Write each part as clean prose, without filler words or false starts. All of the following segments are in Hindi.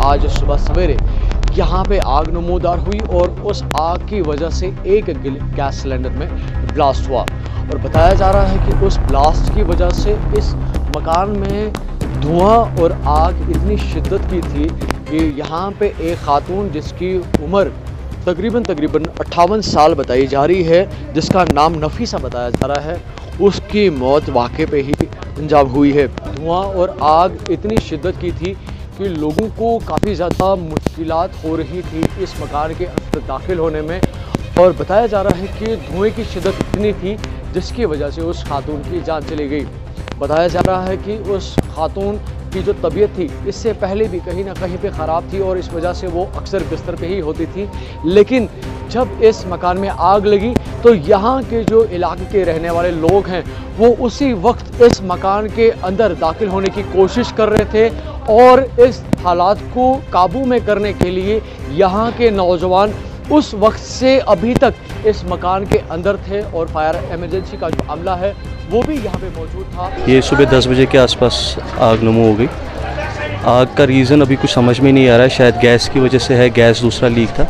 आज सुबह सवेरे यहाँ पे आग नमूदार हुई और उस आग की वजह से एक गैस सिलेंडर में ब्लास्ट हुआ। और बताया जा रहा है कि उस ब्लास्ट की वजह से इस मकान में धुआं और आग इतनी शिद्दत की थी कि यहाँ पे एक खातून जिसकी उम्र तकरीबन 58 साल बताई जा रही है, जिसका नाम नफीसा बताया जा रहा है, उसकी मौत वाक़े पे ही अंजाम हुई है। धुआं और आग इतनी शिद्दत की थी कि लोगों को काफ़ी ज़्यादा मुश्किलात हो रही थी इस मकान के अंदर दाखिल होने में। और बताया जा रहा है कि धुएं की शिद्दत इतनी थी जिसकी वजह से उस खातून की जान चली गई। बताया जा रहा है कि उस खातून की जो तबीयत थी इससे पहले भी कहीं ना कहीं पे ख़राब थी और इस वजह से वो अक्सर बिस्तर पे ही होती थी, लेकिन जब इस मकान में आग लगी तो यहाँ के जो इलाके के रहने वाले लोग हैं वो उसी वक्त इस मकान के अंदर दाखिल होने की कोशिश कर रहे थे और इस हालात को काबू में करने के लिए यहाँ के नौजवान उस वक्त से अभी तक इस मकान के अंदर थे और फायर इमरजेंसी का जो अमला है वो भी यहाँ पे मौजूद था। ये सुबह 10 बजे के आसपास आग नमू हो गई। आग का रीज़न अभी कुछ समझ में नहीं आ रहा है, शायद गैस की वजह से है, गैस दूसरा लीक था।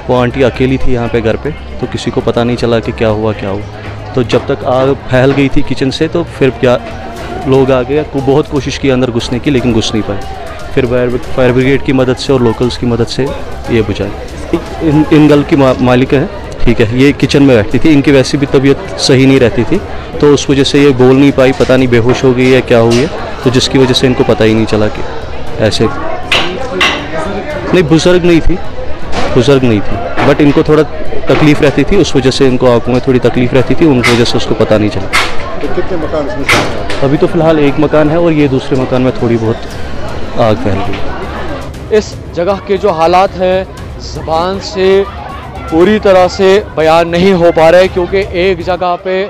वो आंटी अकेली थी यहाँ पे घर पे, तो किसी को पता नहीं चला कि क्या हुआ। तो जब तक आग फैल गई थी किचन से तो फिर क्या लोग आ गए, बहुत कोशिश की अंदर घुसने की लेकिन घुस नहीं पाए। फिर फायर ब्रिगेड की मदद से और लोकल्स की मदद से ये बुझाई। इन गल की मालिक है, ठीक है, ये किचन में बैठती थी, इनकी वैसे भी तबीयत सही नहीं रहती थी तो उस वजह से ये बोल नहीं पाई, पता नहीं बेहोश हो गई है क्या हुई है, तो जिसकी वजह से इनको पता ही नहीं चला कि ऐसे नहीं। बुजुर्ग नहीं थी बट इनको थोड़ा तकलीफ़ रहती थी, उस वजह से इनको आंखों में थोड़ी तकलीफ़ रहती थी, उन वजह से उसको पता नहीं चला। तो कितने मकान इसमें? अभी तो फ़िलहाल एक मकान है और ये दूसरे मकान में थोड़ी बहुत आग फैल गई। इस जगह के जो हालात हैं ज़बान से पूरी तरह से बयान नहीं हो पा रहे, क्योंकि एक जगह पे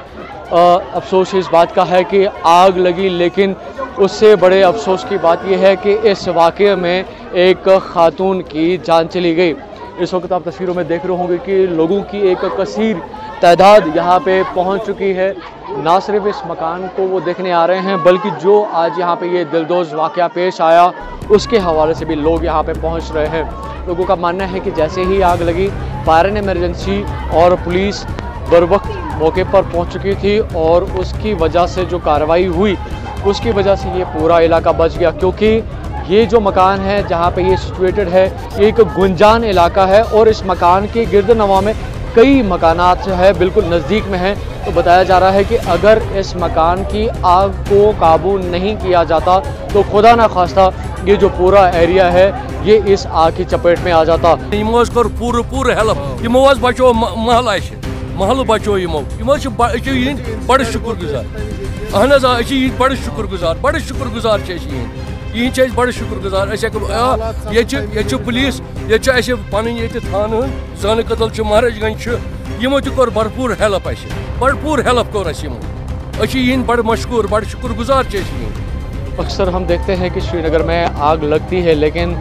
अफसोस इस बात का है कि आग लगी, लेकिन उससे बड़े अफसोस की बात यह है कि इस वाक़े में एक खातून की जान चली गई। इस वक्त आप तस्वीरों में देख रहे होंगे कि लोगों की एक कसीर तादाद यहाँ पे पहुँच चुकी है। ना सिर्फ इस मकान को वो देखने आ रहे हैं बल्कि जो आज यहाँ पे ये दिलदोज़ वाक़या पेश आया उसके हवाले से भी लोग यहाँ पे पहुँच रहे हैं। लोगों का मानना है कि जैसे ही आग लगी फायर इमरजेंसी और पुलिस बर वक्त मौके पर पहुँच चुकी थी और उसकी वजह से जो कार्रवाई हुई उसकी वजह से ये पूरा इलाका बच गया, क्योंकि ये जो मकान है जहाँ पे ये सिचुएटेड है एक गुंजान इलाका है और इस मकान के गिरदनवा में कई मकानात जो है बिल्कुल नज़दीक में हैं। तो बताया जा रहा है कि अगर इस मकान की आग को काबू नहीं किया जाता तो खुदा ना खास्ता ये जो पूरा एरिया है ये इस आग की चपेट में आ जाता। पूरे हेल्प बचो महल बचो बड़े शुक्रगुजार, अहन बड़े शुक्रगुजार बड़े शुक्रगुजार। ये पुलिस ये पन थान जान कतल महाराजगंज यमो तौर भरपूर हेल्प कोर बड़ मशहूर बड़ शुक्रगुजार। अक्सर हम देखते हैं कि श्रीनगर में आग लगती है लेकिन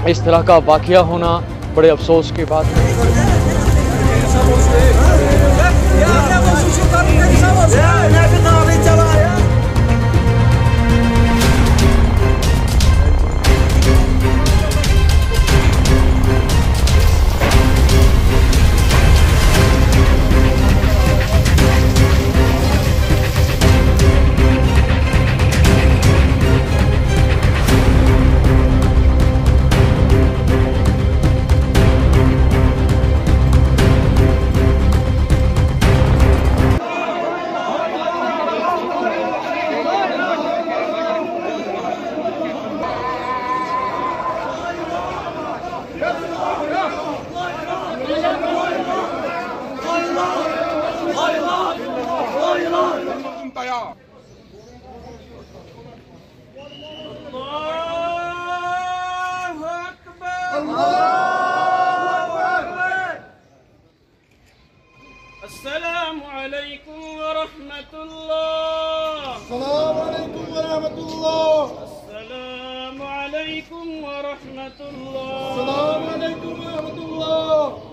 इस तरह का वाक़या होना बड़े अफसोस की बात है। अस्सलामु अलैकुम व रहमतुल्लाह। अस्सलामु अलैकुम व रहमतुल्लाह। अस्सलामु अलैकुम व रहमतुल्लाह। अस्सलामु अलैकुम व रहमतुल्लाह।